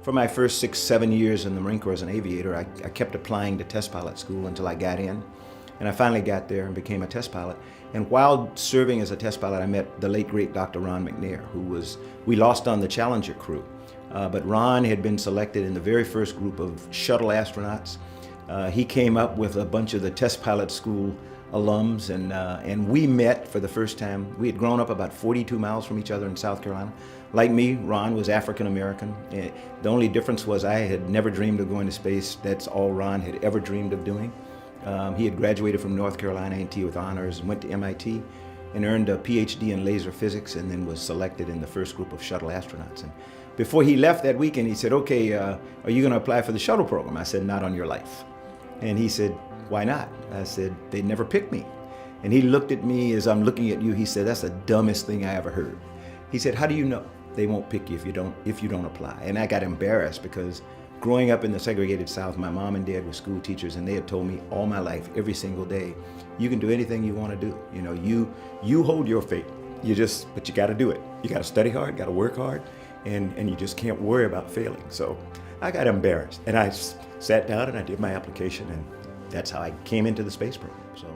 For my first 6, 7 years in the Marine Corps as an aviator, I kept applying to test pilot school until I got in. And I finally got there and became a test pilot. And while serving as a test pilot, I met the late, great Dr. Ron McNair, we lost on the Challenger crew. But Ron had been selected in the very first group of shuttle astronauts. He came up with a bunch of the test pilot school alums, and we met for the first time. We had grown up about 42 miles from each other in South Carolina. Like me, Ron was African American. The only difference was I had never dreamed of going to space. That's all Ron had ever dreamed of doing. He had graduated from North Carolina A&T with honors, went to MIT, and earned a PhD in laser physics, and then was selected in the first group of shuttle astronauts. And before he left that weekend, he said, "Okay, are you going to apply for the shuttle program?" I said, "Not on your life." And he said, "Why not?" I said, "They never picked me." And he looked at me as I'm looking at you. He said, "That's the dumbest thing I ever heard." He said, "How do you know they won't pick you if you don't apply?" And I got embarrassed because growing up in the segregated South, my mom and dad were school teachers, and they had told me all my life, every single day, you can do anything you want to do. You know, you hold your fate. But you got to do it. You got to study hard, got to work hard, and you just can't worry about failing. So I got embarrassed, and I sat down and I did my application, and that's how I came into the space program. So.